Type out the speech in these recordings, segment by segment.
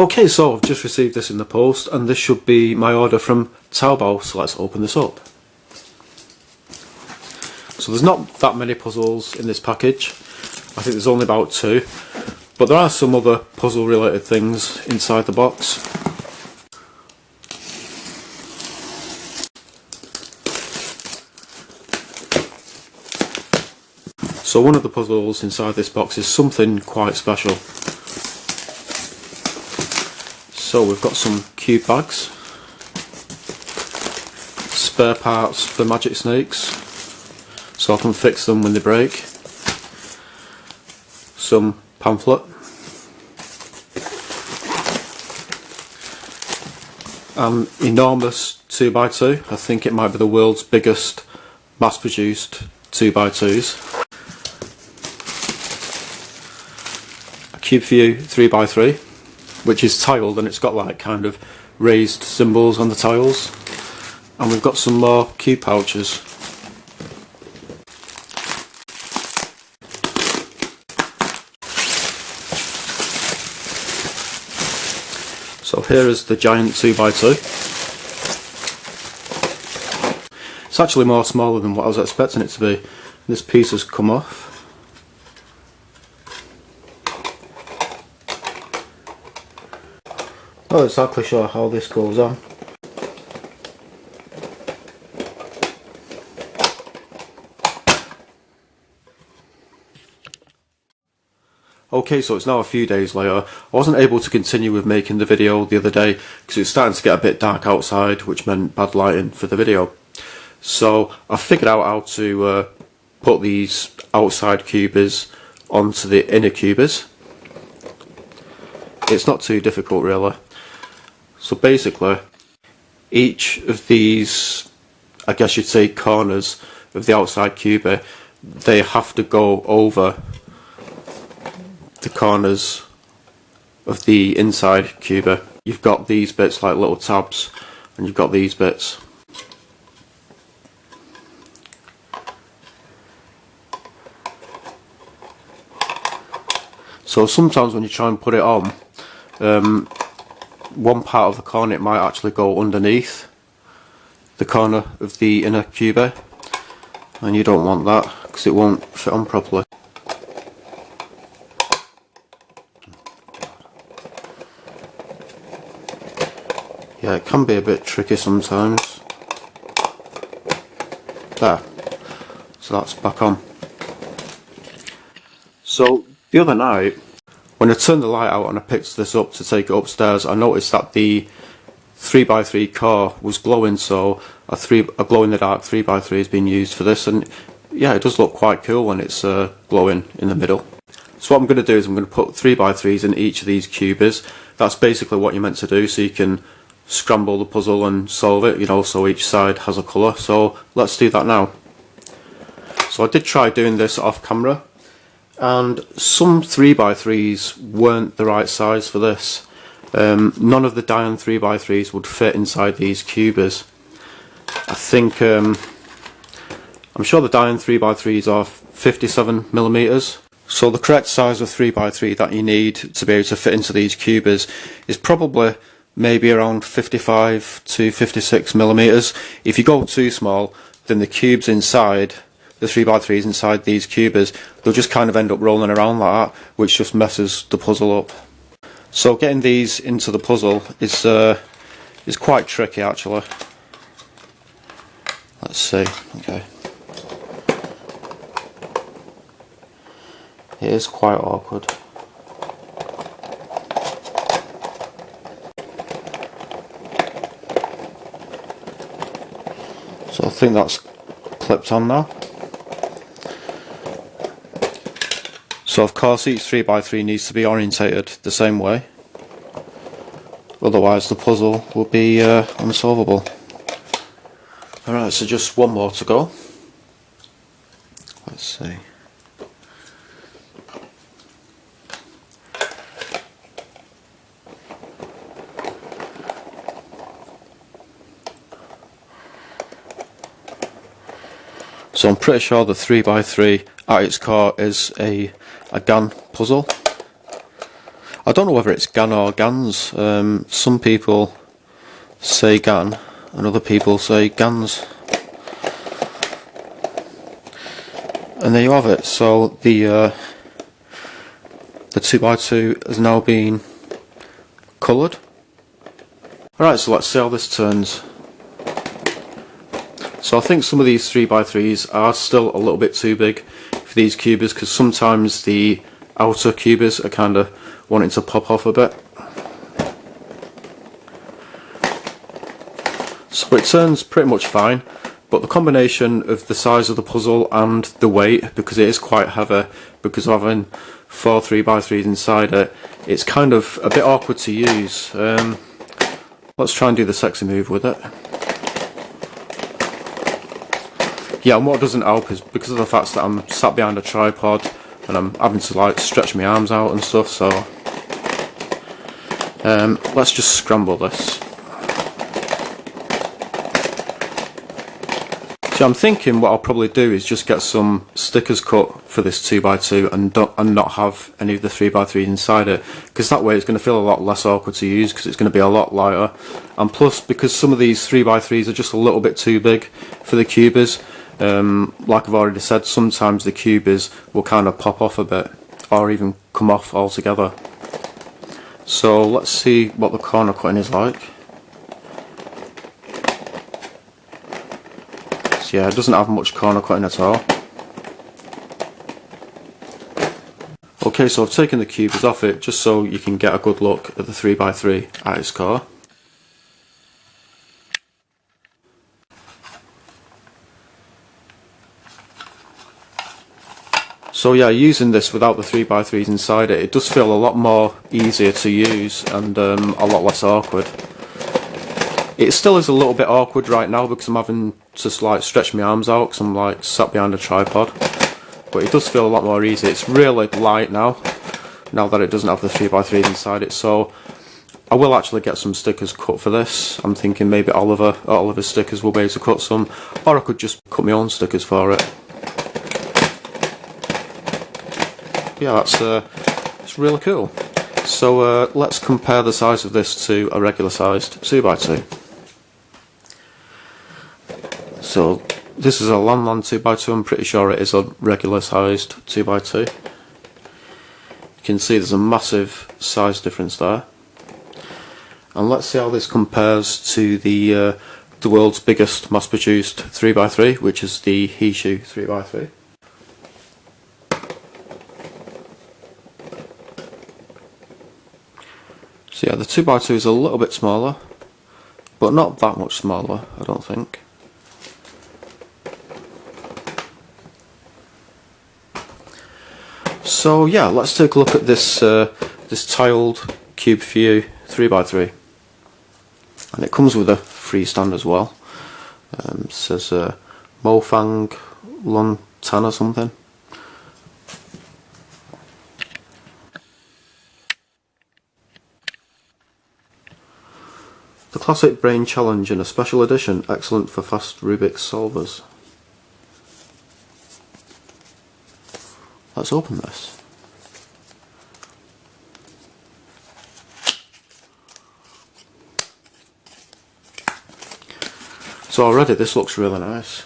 Okay, so I've just received this in the post, and this should be my order from Taobao, so let's open this up. So there's not that many puzzles in this package. I think there's only about 2, but there are some other puzzle related things inside the box. So one of the puzzles inside this box is something quite special. So we've got some cube bags, spare parts for magic snakes, so I can fix them when they break, some pamphlet, an enormous 2x2, I think it might be the world's biggest mass produced 2x2s, a Cube View 3x3, which is tiled and it's got like kind of raised symbols on the tiles, and we've got some more cube pouches. So here is the giant 2x2. It's actually more smaller than what I was expecting it to be. This piece has come off. Not exactly sure how this goes on. Okay, so it's now a few days later. I wasn't able to continue with making the video the other day because it was starting to get a bit dark outside, which meant bad lighting for the video. So I figured out how to put these outside cubies onto the inner cubies. It's not too difficult really. So basically, each of these, I guess you'd say, corners of the outside cubie, they have to go over the corners of the inside cubie. You've got these bits like little tabs, and you've got these bits. So sometimes when you try and put it on, one part of the corner it might actually go underneath the corner of the inner cubie, and you don't want that because it won't fit on properly. Yeah, it can be a bit tricky sometimes. There, so that's back on. So the other night, when I turned the light out and I picked this up to take it upstairs, I noticed that the 3x3 core was glowing, so a glow in the dark 3x3 has been used for this, and yeah, it does look quite cool when it's glowing in the middle. So what I'm going to do is I'm going to put 3x3s in each of these cubies. That's basically what you're meant to do, so you can scramble the puzzle and solve it, you know, so each side has a colour. So let's do that now. So I did try doing this off camera, and some 3x3s weren't the right size for this. None of the Dian 3x3s would fit inside these cubies. I think, I'm sure the Dian 3x3s are 57mm. So the correct size of 3x3 that you need to be able to fit into these cubies is probably maybe around 55 to 56mm. If you go too small, then the cubes inside, the 3x3s inside these cubies, they'll just kind of end up rolling around like that, which just messes the puzzle up. So getting these into the puzzle is quite tricky actually. Let's see, okay. It is quite awkward. So I think that's clipped on now. So of course each 3x3 needs to be orientated the same way, otherwise the puzzle will be unsolvable. Alright, so just one more to go. Let's see. So I'm pretty sure the 3x3 at its core is a GAN puzzle. I don't don't know whether it's GAN or GANs. Some people say GAN and other people say GANs. And there you have it. So the 2x2 has now been coloured. Alright, so let's see how this turns. So I think some of these 3x3s are still a little bit too big for these cubers, because sometimes the outer cubers are kind of wanting to pop off a bit. So it turns pretty much fine, but the combination of the size of the puzzle and the weight, because it is quite heavy, because of having 4 3x3s inside it, it's kind of a bit awkward to use. Let's try and do the sexy move with it. Yeah, and what doesn't help is because of the fact that I'm sat behind a tripod and I'm having to like stretch my arms out and stuff, so let's just scramble this. So I'm thinking what I'll probably do is just get some stickers cut for this 2x2 and not have any of the 3x3 inside it, because that way it's going to feel a lot less awkward to use, because it's going to be a lot lighter. And plus, because some of these 3x3s are just a little bit too big for the cubers, like I've already said, sometimes the cubers will kind of pop off a bit or even come off altogether. So let's see what the corner cutting is like. So yeah, it doesn't have much corner cutting at all. Okay, so I've taken the cubers off it just so you can get a good look at the 3x3 at its core. So yeah, using this without the 3x3s inside it, it does feel a lot more easier to use and a lot less awkward. It still is a little bit awkward right now because I'm having to like stretch my arms out because I'm like sat behind a tripod, but it does feel a lot more easy. It's really light now that it doesn't have the 3x3s inside it, so I will actually get some stickers cut for this. I'm thinking maybe Oliver's stickers will be able to cut some, or I could just cut my own stickers for it. Yeah, it's really cool. So let's compare the size of this to a regular sized 2x2. So this is a Lan 2x2, I'm pretty sure it is a regular sized 2x2. You can see there's a massive size difference there. And let's see how this compares to the world's biggest mass produced 3x3, which is the Hishu 3x3. So yeah, the 2x2 is a little bit smaller, but not that much smaller, I don't think. So yeah, let's take a look at this this tiled Cube View 3x3, and it comes with a freestand as well. It says Mofang Lontan or something. The Classic Brain Challenge in a special edition, excellent for fast Rubik solvers. Let's open this. So already this looks really nice.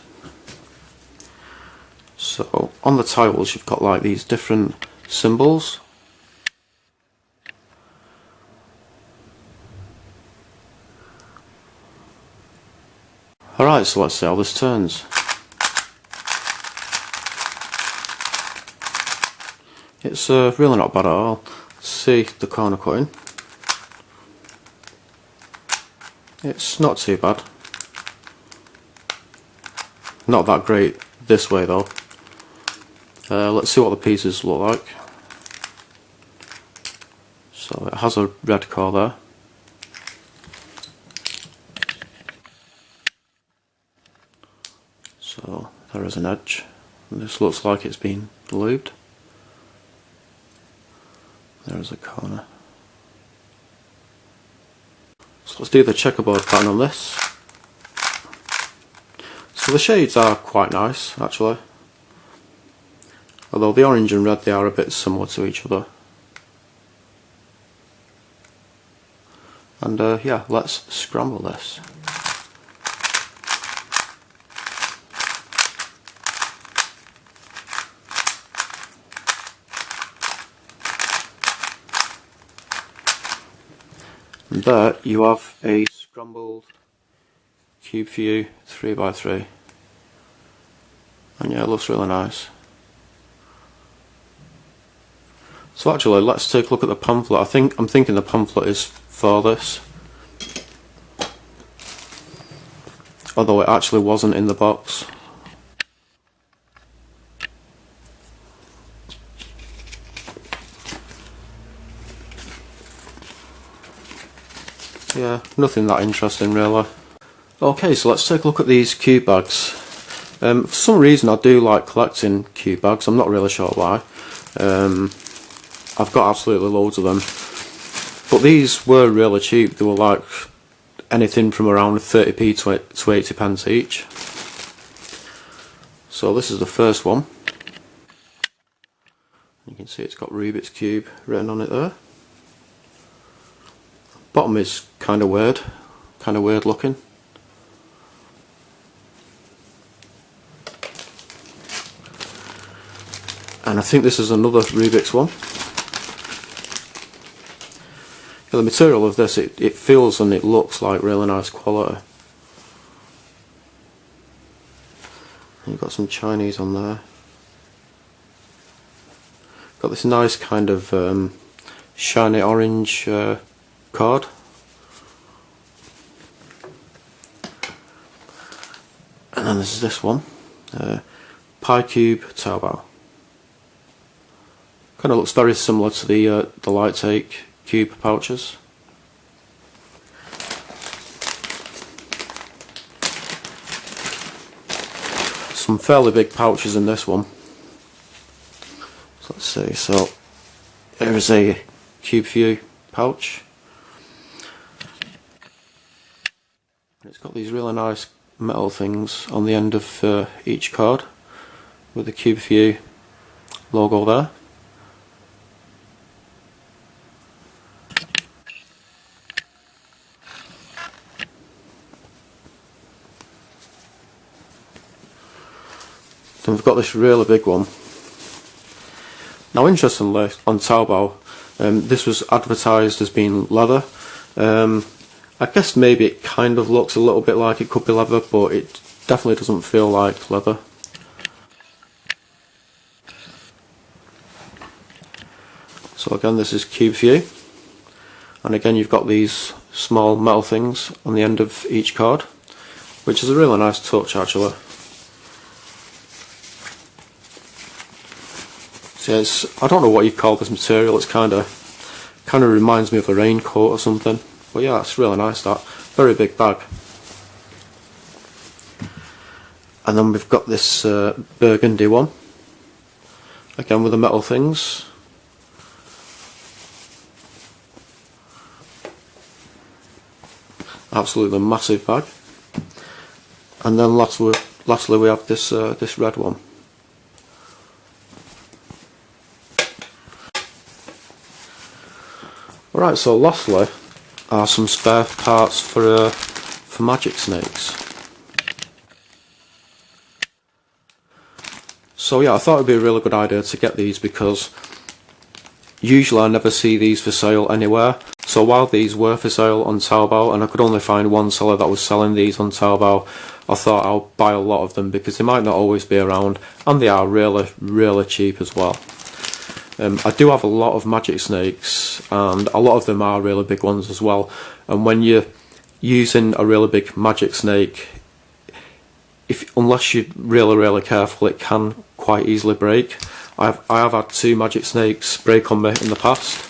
So on the tiles you've got like these different symbols. Alright, so let's see how this turns. It's really not bad at all. Let's see the corner cutting. It's not too bad. Not that great this way though. Let's see what the pieces look like. So it has a red core there. So there is an edge. And this looks like it's been lubed. There is a corner. So let's do the checkerboard pattern on this. So the shades are quite nice actually. Although the orange and red, they are a bit similar to each other. And yeah, let's scramble this. And there you have a scrambled cube for you 3x3, and yeah, it looks really nice. So actually, let's take a look at the pamphlet. I'm thinking the pamphlet is for this, although it actually wasn't in the box. Yeah, nothing that interesting really. Okay, so let's take a look at these cube bags. For some reason I do like collecting cube bags, I'm not really sure why. I've got absolutely loads of them. But these were really cheap, they were like anything from around 30p to 80 pence each. So this is the first one. You can see it's got Rubik's Cube written on it there. Bottom is kind of weird looking. And I think this is another Rubik's one. The material of this, it feels and it looks like really nice quality. And you've got some Chinese on there. Got this nice kind of shiny orange card. And then there's this one, pycube Taobao. Kind of looks very similar to the light take cube pouches. Some fairly big pouches in this one. So let's see. So here is a cube view pouch. And it's got these really nice metal things on the end of each card with the cube view logo there. Then we've got this really big one. Now interestingly, on Taobao, this was advertised as being leather. I guess maybe it kind of looks a little bit like it could be leather, but it definitely doesn't feel like leather. So again, this is cube view, and again you've got these small metal things on the end of each card, which is a really nice touch actually. So I don't know what you call this material. It's kind of reminds me of a raincoat or something. But yeah, it's really nice. That very big bag. And then we've got this burgundy one, again with the metal things. Absolutely massive bag. And then lastly we have this this red one. Alright, so lastly are some spare parts for magic snakes. So yeah, I thought it would be a really good idea to get these because usually I never see these for sale anywhere. So while these were for sale on Taobao and I could only find one seller that was selling these on Taobao, I thought I'll buy a lot of them because they might not always be around, and they are really cheap as well. I do have a lot of magic snakes, and a lot of them are really big ones as well. And when you're using a really big magic snake, unless you're really careful, it can quite easily break. I have had 2 magic snakes break on me in the past.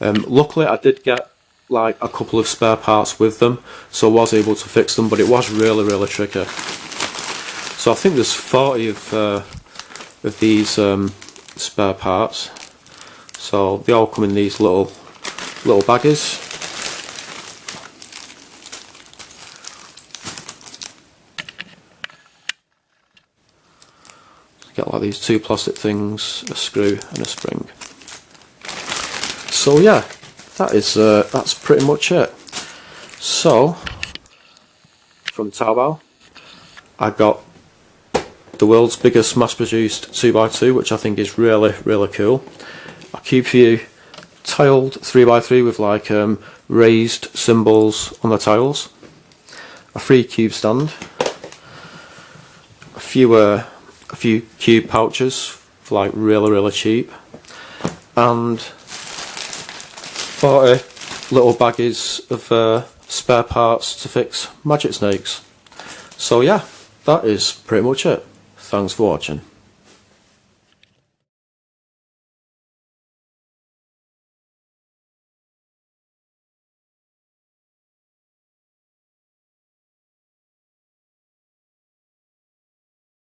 Luckily I did get like a couple of spare parts with them, so I was able to fix them, but it was really tricky. So I think there's 40 of these spare parts. So they all come in these little baggies. Get like these 2 plastic things, a screw and a spring. So yeah, that's pretty much it. So from Taobao, I got the world's biggest mass-produced 2x2, which I think is really cool. A Cube View tiled 3x3 with like raised symbols on the tiles. A free cube stand. A few cube pouches for like really cheap, and 40 little baggies of spare parts to fix magic snakes. So yeah, that is pretty much it. Thanks for watching.